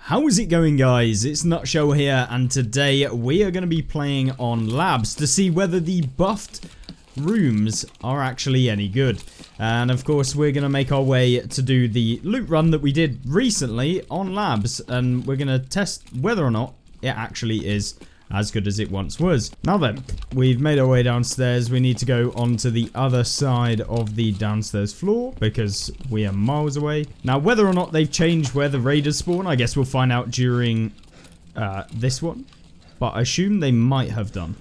How is it going, guys? It's Nutshell here, and today we are going to be playing on labs to see whether the buffed rooms are actually any good. And of course we're going to make our way to do the loot run that we did recently on labs, and we're going to test whether or not it actually is as good as it once was. Now then, we've made our way downstairs. We need to go onto the other side of the downstairs floor because we are miles away. Now, whether or not they've changed where the raiders spawn, I guess we'll find out during this one. But I assume they might have done.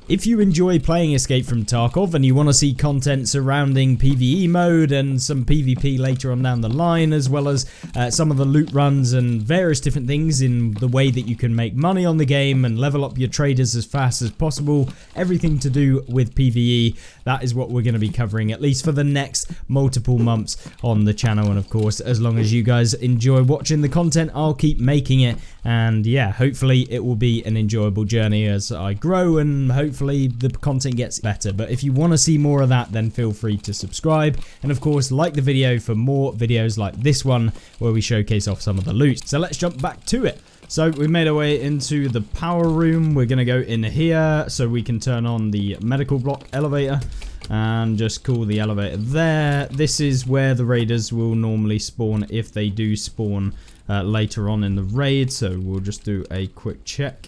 If you enjoy playing Escape from Tarkov and you want to see content surrounding PvE mode and some PvP later on down the line, as well as some of the loot runs and various different things in the way that you can make money on the game and level up your traders as fast as possible, everything to do with PvE, that is what we're going to be covering at least for the next multiple months on the channel. And of course, as long as you guys enjoy watching the content, I'll keep making it, and yeah, hopefully it will be an enjoyable journey as I grow and hopefully the content gets better. But if you want to see more of that, then feel free to subscribe, and of course like the video for more videos like this one where we showcase off some of the loot. So let's jump back to it. So we made our way into the power room. We're going to go in here so we can turn on the medical block elevator and just call the elevator there. This is where the raiders will normally spawn if they do spawn later on in the raid. So we'll just do a quick check.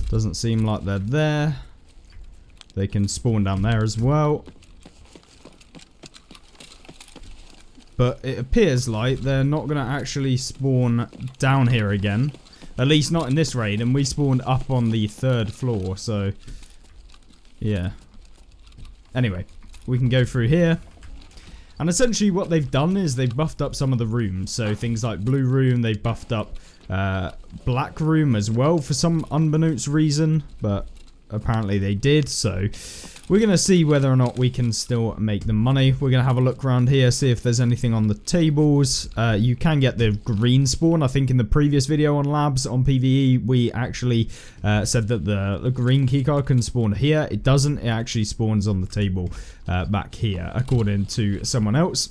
Doesn't seem like they're there. They can spawn down there as well. But it appears like they're not going to actually spawn down here again. At least not in this raid. And we spawned up on the 3rd floor. So, yeah. Anyway, we can go through here. And essentially what they've done is they've buffed up some of the rooms. So things like blue room, they've buffed up black room as well for some unbeknownst reason. But apparently they did. So we're going to see whether or not we can still make the money. We're going to have a look around here, see if there's anything on the tables. You can get the green spawn. I think in the previous video on labs on PvE, we actually said that the green keycard can spawn here. It doesn't. It actually spawns on the table back here, according to someone else.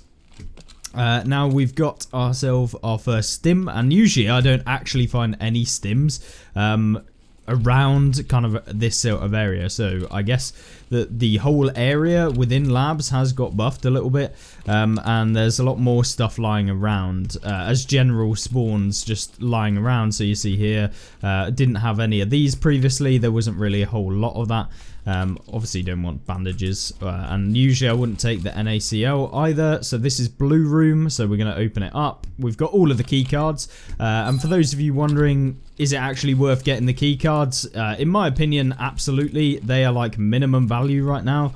Now we've got ourselves our first stim, and usually I don't actually find any stims around kind of this sort of area. So I guess that the whole area within labs has got buffed a little bit, and there's a lot more stuff lying around as general spawns just lying around. So you see here, didn't have any of these previously. There wasn't really a whole lot of that. Obviously you don't want bandages, and usually I wouldn't take the NaCl either. So this is blue room, so we're going to open it up. We've got all of the key cards, and for those of you wondering, is it actually worth getting the key cards? In my opinion, absolutely. They are like minimum value right now,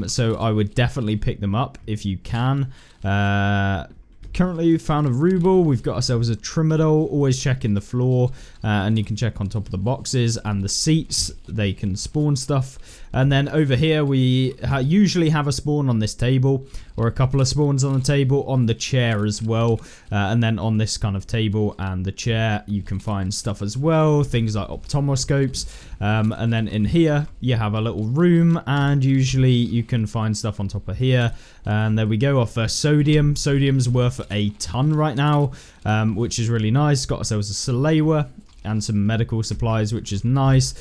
so I would definitely pick them up if you can. Currently we've found a ruble. We've got ourselves a trimadol. Always check in the floor, and you can check on top of the boxes and the seats. They can spawn stuff. And then over here we usually have a spawn on this table, or a couple of spawns on the table, on the chair as well, and then on this kind of table and the chair you can find stuff as well, things like optomoscopes, and then in here you have a little room, and usually you can find stuff on top of here. And there we go, our first sodium. Sodium's worth a ton right now, which is really nice. Got ourselves a Salewa and some medical supplies, which is nice.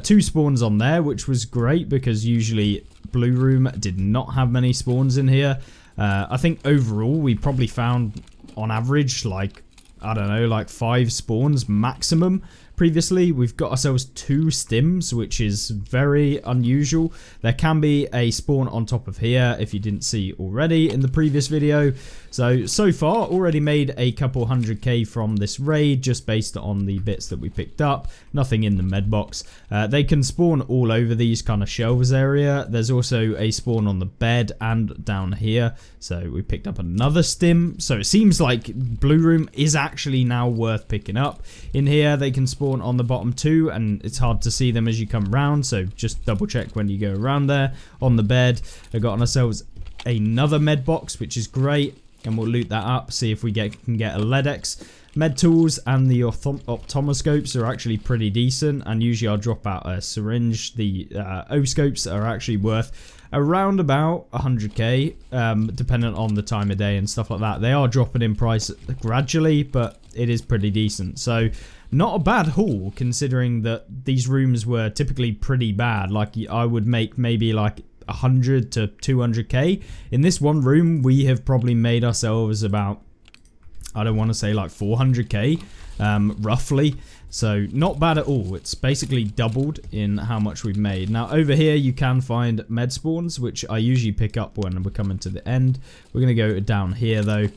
2 spawns on there, which was great because usually blue room did not have many spawns in here. I think overall we probably found on average like, I don't know, like 5 spawns maximum. Previously, we've got ourselves 2 stims, which is very unusual. There can be a spawn on top of here if you didn't see already in the previous video. So far, already made a couple 100k from this raid just based on the bits that we picked up. Nothing in the med box. They can spawn all over these kind of shelves area. There's also a spawn on the bed and down here. So we picked up another stim. So it seems like blue room is actually now worth picking up. In here, they can spawn on the bottom too, and it's hard to see them as you come round, so just double check when you go around there. On the bed, I got ourselves another med box, which is great, and we'll loot that up, see if we can get a LEDX. Med tools and the optomoscopes are actually pretty decent, and usually I'll drop out a syringe. The O-scopes are actually worth around about 100k, depending on the time of day and stuff like that. They are dropping in price gradually, but it is pretty decent. So not a bad haul, considering that these rooms were typically pretty bad. Like, I would make maybe like 100 to 200k. In this one room, we have probably made ourselves about, I don't want to say like 400k, roughly. So not bad at all. It's basically doubled in how much we've made. Now over here you can find med spawns, which I usually pick up when we're coming to the end. We're going to go down here though.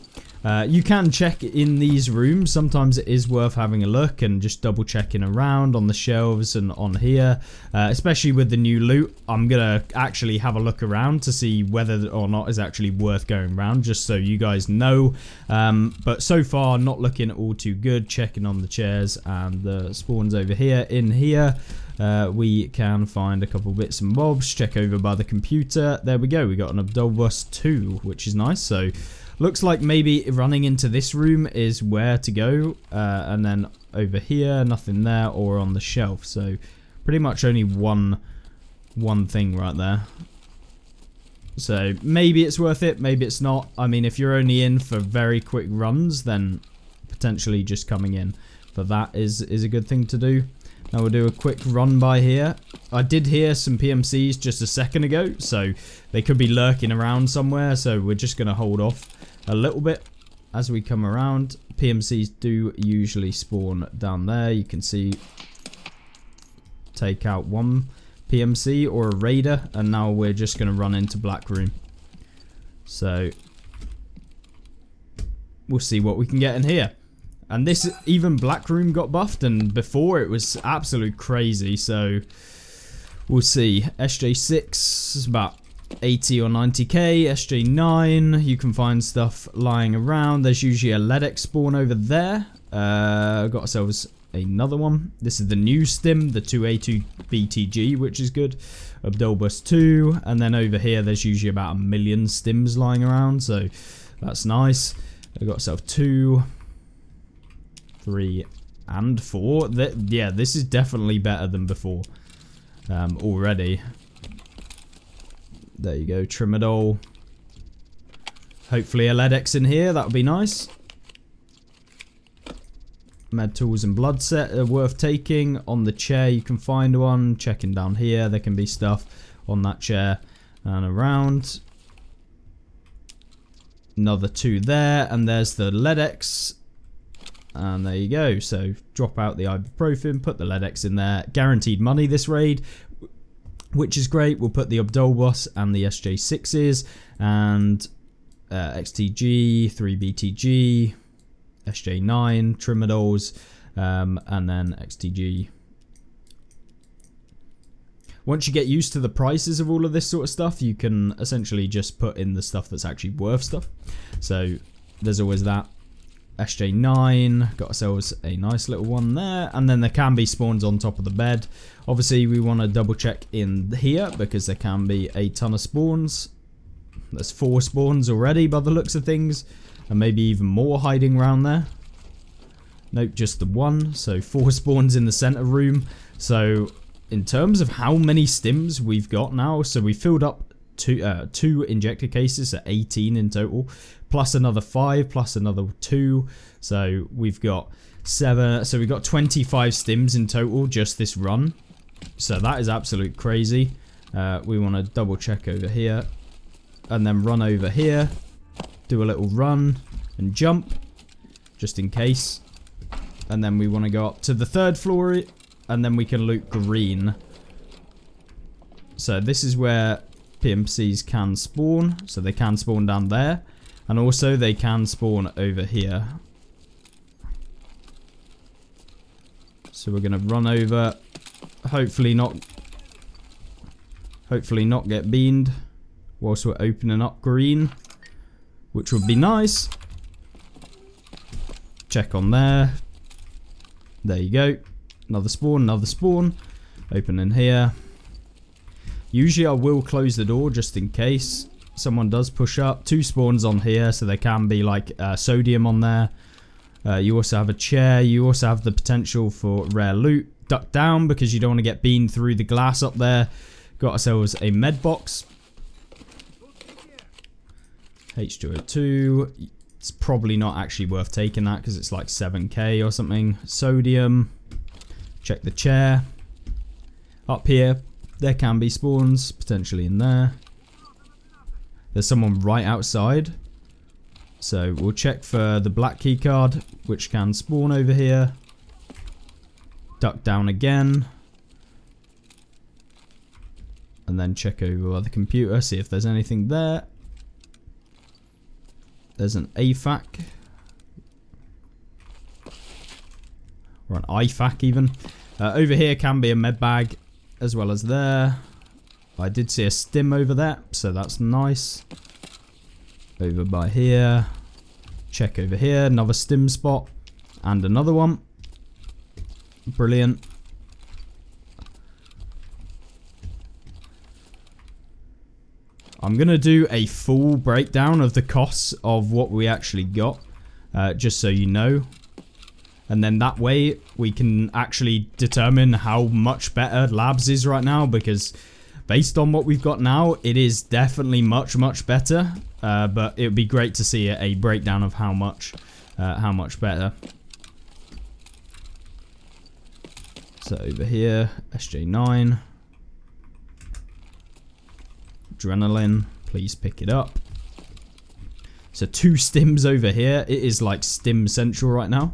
You can check in these rooms. Sometimes it is worth having a look and just double checking around on the shelves and on here, especially with the new loot. I'm gonna actually have a look around to see whether or not it's actually worth going around, just so you guys know. But so far not looking all too good. Checking on the chairs and the spawns over here. In here we can find a couple bits and bobs. Check over by the computer. There we go, we got an Abdulbus 2, which is nice. So looks like maybe running into this room is where to go, and then over here, nothing there, or on the shelf. So pretty much only one thing right there. So maybe it's worth it, maybe it's not. I mean, if you're only in for very quick runs, then potentially just coming in for that is a good thing to do. Now we'll do a quick run by here. I did hear some PMCs just a second ago, so they could be lurking around somewhere, so we're just going to hold off a little bit as we come around. PMCs do usually spawn down there. You can see, take out one PMC or a raider, and now we're just going to run into Black Room. So we'll see what we can get in here. And this, even Black Room got buffed, and before it was absolute crazy, so we'll see. SJ6 is about 80 or 90k. SJ9, you can find stuff lying around. There's usually a LEDX spawn over there. Got ourselves another one. This is the new stim, the 2A2 BTG, which is good. Abdulbus 2, and then over here there's usually about 1 million stims lying around, so that's nice. I got ourselves 2, 3, and 4. Yeah, this is definitely better than before already. There you go, Trimadol. Hopefully a LEDX in here, that would be nice. Med tools and blood set are worth taking. On the chair you can find one. Checking down here, there can be stuff on that chair and around. Another 2 there, and there's the LEDX. And there you go. So drop out the ibuprofen, put the LEDX in there. Guaranteed money this raid, which is great. We'll put the Abdulbus and the SJ6s and XTG, 3BTG, SJ9, Trimadols, and then XTG. Once you get used to the prices of all of this sort of stuff, you can essentially just put in the stuff that's actually worth stuff. So there's always that. SJ9, got ourselves a nice little one there, and then there can be spawns on top of the bed. Obviously we want to double check in here because there can be a ton of spawns. There's 4 spawns already by the looks of things, and maybe even more hiding around there. Nope, just the 1, so 4 spawns in the center room. So in terms of how many stims we've got now, so we filled up two injector cases, so 18 in total, plus another 5, plus another 2, so we've got 7. So we've got 25 stims in total just this run, so that is absolute crazy. We want to double check over here and then run over here, do a little run and jump just in case, and then we want to go up to the 3rd floor, and then we can loot green. So this is where PMCs can spawn, so they can spawn down there, and also they can spawn over here. So we're gonna run over, hopefully not get beamed whilst we're opening up green, which would be nice. Check on there. There you go. Another spawn. Open in here. Usually I will close the door just in case someone does push up. 2 spawns on here, so there can be like sodium on there. You also have a chair. You also have the potential for rare loot. Duck down because you don't want to get beamed through the glass up there. Got ourselves a med box. H2O2. It's probably not actually worth taking that because it's like 7k or something. Sodium. Check the chair. Up here, there can be spawns potentially in there. There's someone right outside. So we'll check for the black key card, which can spawn over here. Duck down again. And then check over the computer, see if there's anything there. There's an AFAC. Or an IFAC even. Over here can be a med bag, as well as there. I did see a stim over there, so that's nice. Over by here. Check over here, another stim spot. And another one. Brilliant. I'm going to do a full breakdown of the costs of what we actually got. Just so you know. And then that way we can actually determine how much better Labs is right now. Because based on what we've got now, it is definitely much, much better. But it would be great to see a breakdown of how much better. So over here, SJ9. Adrenaline, please pick it up. So 2 stims over here. It is like stim central right now.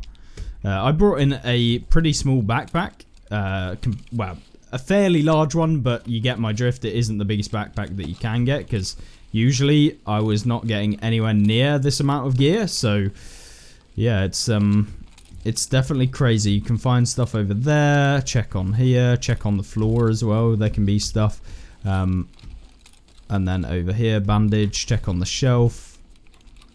I brought in a pretty small backpack. Well, a fairly large one, but you get my drift. It isn't the biggest backpack that you can get because usually I was not getting anywhere near this amount of gear. So yeah, it's definitely crazy. You can find stuff over there. Check on here. Check on the floor as well. There can be stuff. And then over here, bandage. Check on the shelf.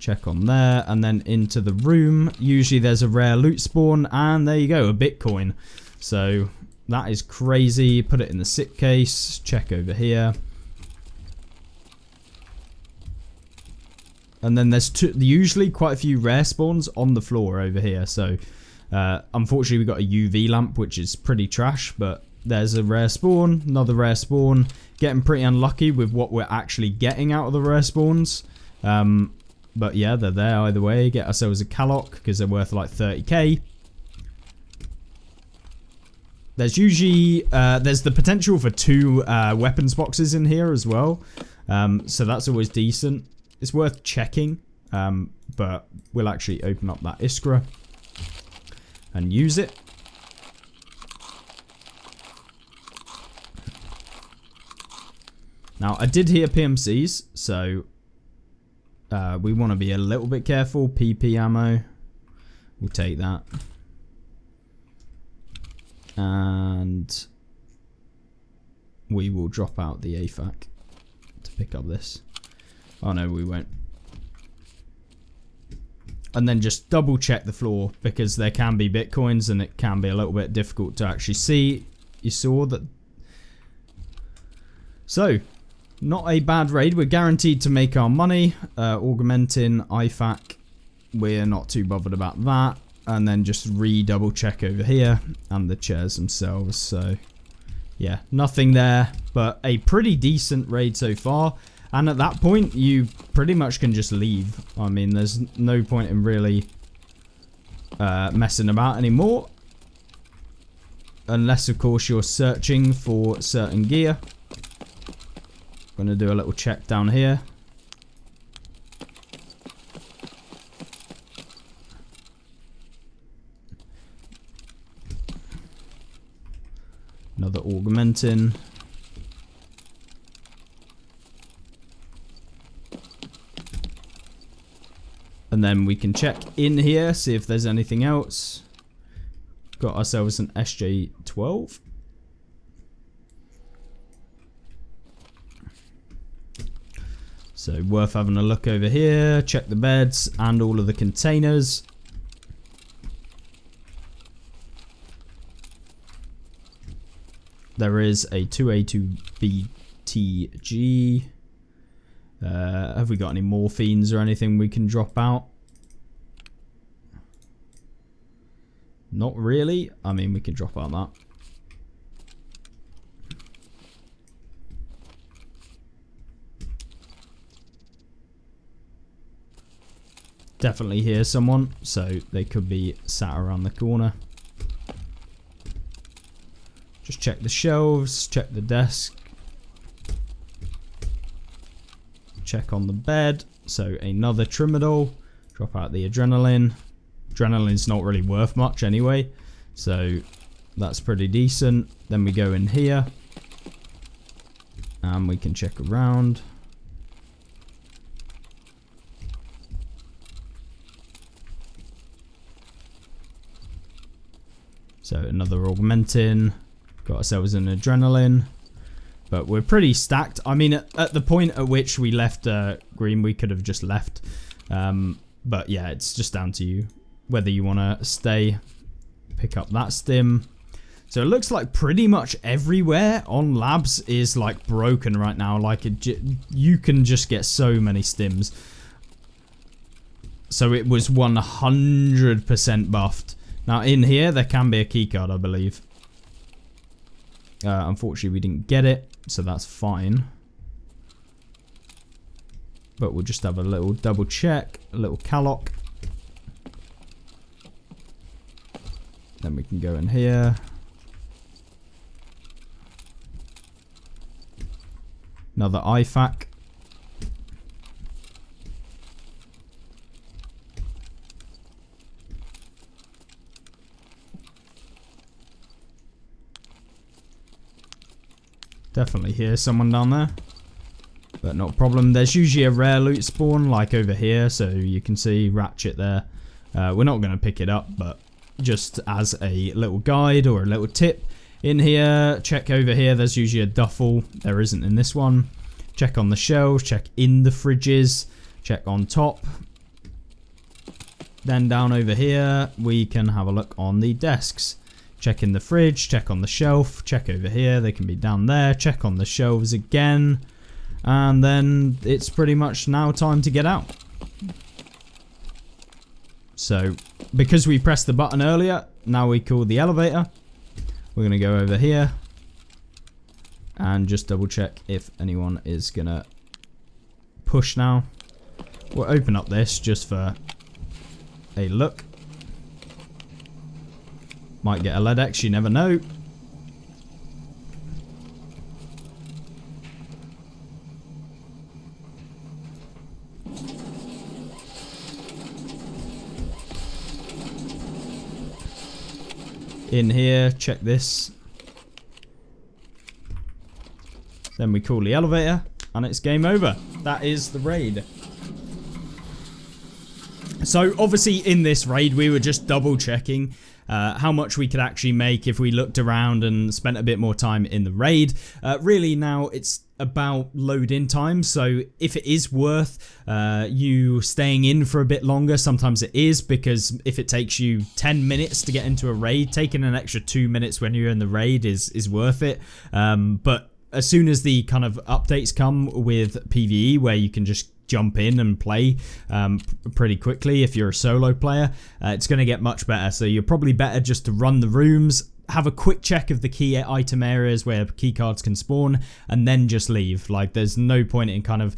Check on there. And then into the room. Usually there's a rare loot spawn. And there you go, a Bitcoin. So that is crazy. Put it in the sit case. Check over here. And then there's usually quite a few rare spawns on the floor over here. So unfortunately we got a UV lamp, which is pretty trash. But there's a rare spawn, another rare spawn. Getting pretty unlucky with what we're actually getting out of the rare spawns. But yeah, they're there either way. Get ourselves a Calloc because they're worth like 30k. There's usually there's the potential for 2 weapons boxes in here as well. So that's always decent. It's worth checking. But we'll actually open up that Iskra and use it. Now, I did hear PMCs, so we want to be a little bit careful. PP ammo, we'll take that. And we will drop out the AFAC to pick up this. Oh no, we won't. And then just double check the floor because there can be Bitcoins and it can be a little bit difficult to actually see. You saw that. So, not a bad raid. We're guaranteed to make our money. Augmenting, IFAC. We're not too bothered about that. And then just re-double check over here. And the chairs themselves. So, yeah, nothing there. But a pretty decent raid so far. And at that point, you pretty much can just leave. I mean, there's no point in really messing about anymore. Unless, of course, you're searching for certain gear. I'm going to do a little check down here. Another augmenting. And then we can check in here, see if there's anything else. Got ourselves an SJ12. So worth having a look over here, check the beds and all of the containers. There is a 2A2BTG. Have we got any morphines or anything we can drop out? Not really. I mean, we can drop out that. Definitely hear someone, so they could be sat around the corner. Just check the shelves, check the desk. Check on the bed. So another Tramadol. Drop out the adrenaline. Adrenaline's not really worth much anyway, so that's pretty decent. Then we go in here and we can check around. So another augmentin. Got ourselves an adrenaline. But we're pretty stacked. I mean, at the point at which we left green, we could have just left. But yeah, it's just down to you whether you want to stay. Pick up that stim. So it looks like pretty much everywhere on labs is like broken right now. Like you can just get so many stims. So it was 100% buffed. Now in here there can be a keycard, I believe. Unfortunately we didn't get it, so that's fine. But we'll just have a little double check, a little callock. Then we can go in here. Another IFAC. Definitely hear someone down there. But not a problem. There's usually a rare loot spawn like over here, so you can see Ratchet there. We're not going to pick it up, but just as a little guide or a little tip. In here, check over here, there's usually a duffel. There isn't in this one. Check on the shelves, check in the fridges, check on top. Then down over here, we can have a look on the desks. Check in the fridge, check on the shelf, check over here, they can be down there, check on the shelves again. And then it's pretty much now time to get out. So, because we pressed the button earlier, now we call the elevator. We're going to go over here and just double check if anyone is going to push now. We'll open up this just for a look. Might get a LEDX, you never know. In here, check this. Then we call the elevator and it's game over. That is the raid. So obviously in this raid we were just double checking how much we could actually make if we looked around and spent a bit more time in the raid. Really now it's about load in time, so if it is worth you staying in for a bit longer, sometimes it is, because if it takes you 10 minutes to get into a raid, taking an extra 2 minutes when you're in the raid is worth it. But as soon as the kind of updates come with PvE where you can just jump in and play pretty quickly if you're a solo player, it's going to get much better. So you're probably better just to run the rooms, have a quick check of the key item areas where key cards can spawn, and then just leave. Like, there's no point in kind of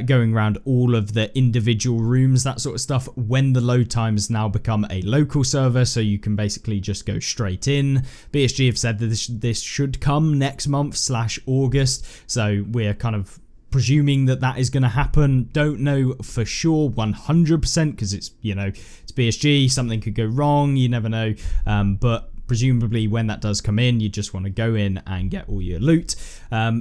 going around all of the individual rooms, that sort of stuff, when the load times now become a local server, so you can basically just go straight in. BSG have said that this should come next month / August, so we're kind of presuming that that is going to happen. Don't know for sure 100% because it's, you know, it's BSG, something could go wrong, you never know, but presumably when that does come in, you just want to go in and get all your loot.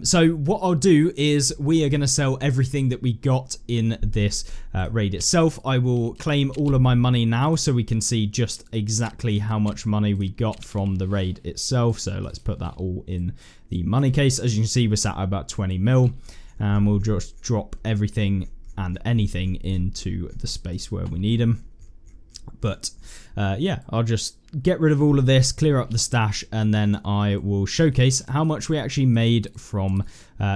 So what I'll do is we are going to sell everything that we got in this raid itself. I will claim all of my money now so we can see just exactly how much money we got from the raid itself. So let's put that all in the money case. As you can see, we're sat at about 20 mil. And we'll just drop everything and anything into the space where we need them. But yeah, I'll just get rid of all of this, clear up the stash, and then I will showcase how much we actually made from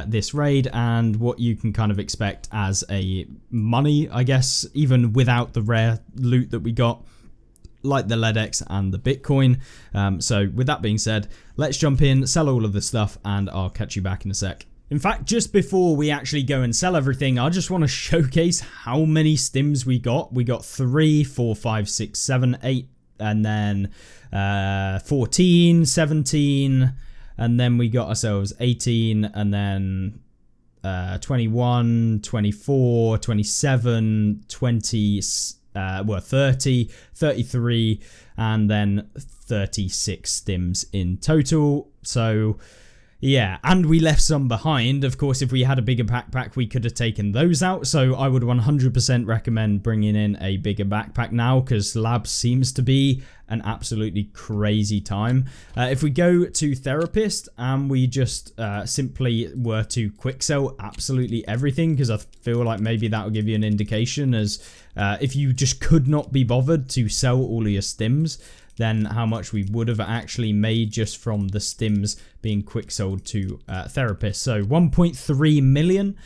this raid and what you can kind of expect as a money, I guess, even without the rare loot that we got, like the LEDX and the Bitcoin. So with that being said, let's jump in, sell all of the stuff, and I'll catch you back in a sec. In fact, just before we actually go and sell everything, I just want to showcase how many stims we got. We got 3, 4, 5, 6, 7, 8, and then 14, 17, and then we got ourselves 18, and then 21, 24, 27, 20, 30, 33, and then 36 stims in total. So yeah, and we left some behind. Of course, if we had a bigger backpack, we could have taken those out. So I would 100% recommend bringing in a bigger backpack now, because labs seems to be an absolutely crazy time. If we go to therapist and we just simply were to quick sell absolutely everything, because I feel like maybe that will give you an indication as if you just could not be bothered to sell all of your stims, then how much we would have actually made just from the stims being quick sold to therapists. So 1.3 million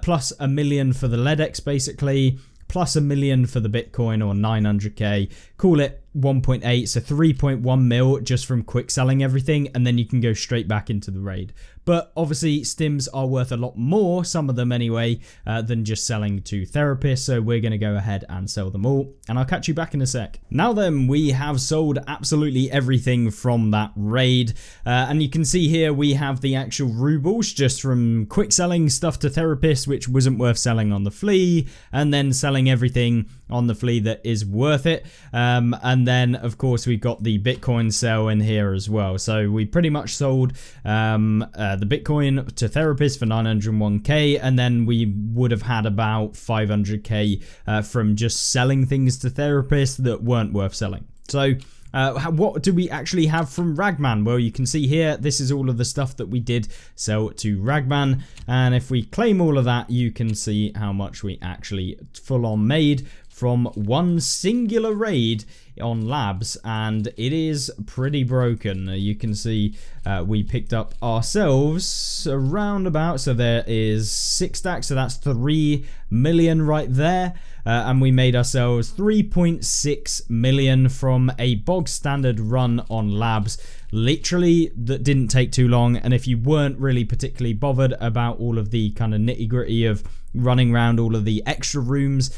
plus $1 million for the LEDX basically, plus $1 million for the Bitcoin, or 900k. Call it 1.8, so 3.1 mil just from quick selling everything, and then you can go straight back into the raid. But obviously stims are worth a lot more, some of them anyway, than just selling to therapists, so we're going to go ahead and sell them all, and I'll catch you back in a sec. Now then, we have sold absolutely everything from that raid, and you can see here we have the actual rubles just from quick selling stuff to therapists, which wasn't worth selling on the flea, and then selling everything on the flea that is worth it, and then of course we've got the Bitcoin sale in here as well. So we pretty much sold the Bitcoin to therapists for 901k, and then we would have had about 500k from just selling things to therapists that weren't worth selling. So what do we actually have from Ragman? Well, you can see here, this is all of the stuff that we did sell to Ragman, and if we claim all of that, you can see how much we actually full on made from one singular raid on labs, and it is pretty broken. You can see we picked up ourselves around about, so there is 6 stacks, so that's 3 million right there, and we made ourselves 3.6 million from a bog standard run on labs. Literally, that didn't take too long, and if you weren't really particularly bothered about all of the kind of nitty gritty of running around all of the extra rooms,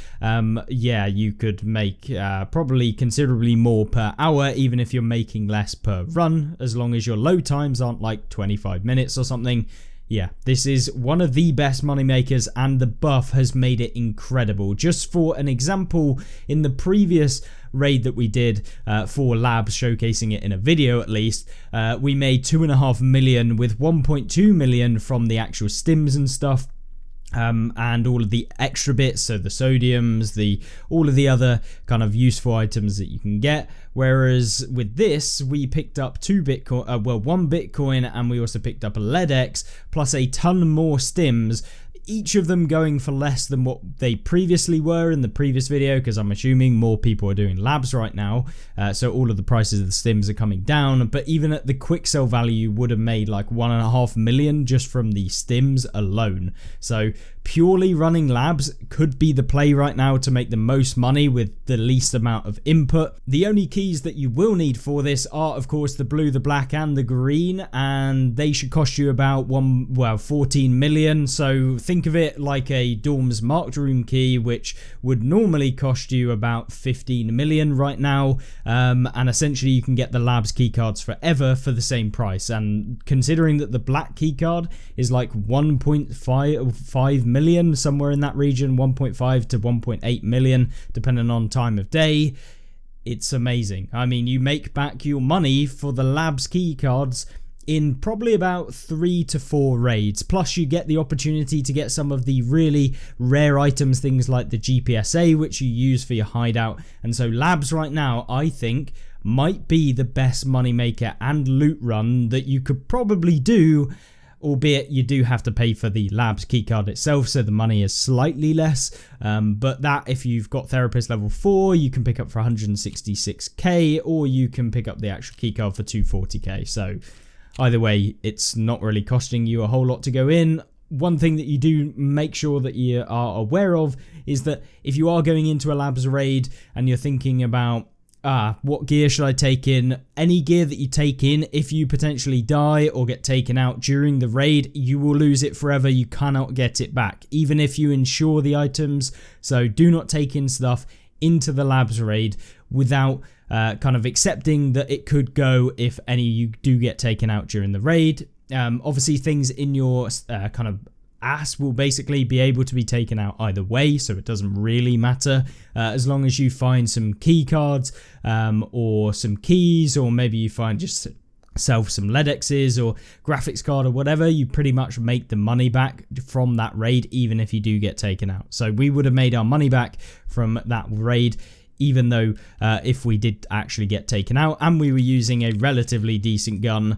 yeah, you could make probably considerably more per hour, even if you're making less per run, as long as your load times aren't like 25 minutes or something. Yeah, this is one of the best money makers, and the buff has made it incredible. Just for an example, in the previous raid that we did for labs, showcasing it in a video at least, we made 2.5 million with 1.2 million from the actual stims and stuff. And all of the extra bits, so the sodiums, all of the other kind of useful items that you can get. Whereas with this, we picked up 1 Bitcoin, and we also picked up a LEDX, plus a ton more stims, each of them going for less than what they previously were in the previous video, because I'm assuming more people are doing labs right now, so all of the prices of the stims are coming down. But even at the quick sell value, you would have made like 1.5 million just from the stims alone. So purely running labs could be the play right now to make the most money with the least amount of input. The only keys that you will need for this are, of course, the blue, the black, and the green, and they should cost you about 14 million. So think of it like a Dorm's marked room key, which would normally cost you about 15 million right now, and essentially you can get the labs keycards forever for the same price. And considering that the black keycard is like 1.5 million, somewhere in that region, 1.5 to 1.8 million depending on time of day, it's amazing. I mean, you make back your money for the labs keycards in probably about 3 to 4 raids, plus you get the opportunity to get some of the really rare items, things like the GPSA, which you use for your hideout. And so labs right now, I think, might be the best moneymaker and loot run that you could probably do, albeit you do have to pay for the labs keycard itself, so the money is slightly less, but that, if you've got therapist level 4, you can pick up for 166k, or you can pick up the actual keycard for 240k. So either way, it's not really costing you a whole lot to go in. One thing that you do make sure that you are aware of is that if you are going into a labs raid and you're thinking about, what gear should I take in? Any gear that you take in, if you potentially die or get taken out during the raid, you will lose it forever. You cannot get it back, even if you insure the items. So do not take in stuff into the labs raid without kind of accepting that it could go if any you do get taken out during the raid. Obviously, things in your kind of ass will basically be able to be taken out either way, so it doesn't really matter as long as you find some key cards or some keys, or maybe you find just self some LEDXs or graphics card or whatever. You pretty much make the money back from that raid even if you do get taken out. So we would have made our money back from that raid even though if we did actually get taken out, and we were using a relatively decent gun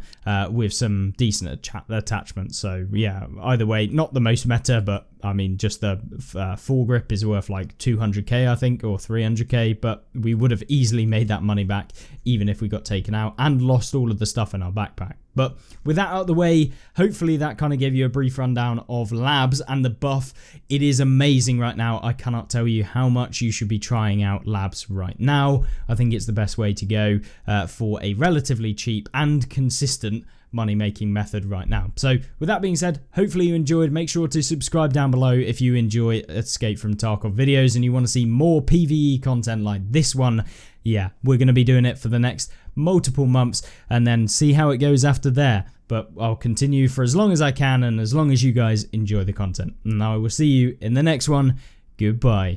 with some decent attachments. So yeah, either way, not the most meta, but I mean, just the foregrip is worth like 200k, I think, or 300k, but we would have easily made that money back even if we got taken out and lost all of the stuff in our backpack. But with that out of the way, hopefully that kind of gave you a brief rundown of labs and the buff. It is amazing right now. I cannot tell you how much you should be trying out labs right now. I think it's the best way to go for a relatively cheap and consistent money-making method right now. So with that being said, hopefully you enjoyed. Make sure to subscribe down below if you enjoy Escape from Tarkov videos and you want to see more PvE content like this one. Yeah, we're going to be doing it for the next multiple months and then see how it goes after there. But I'll continue for as long as I can and as long as you guys enjoy the content. And I will see you in the next one. Goodbye.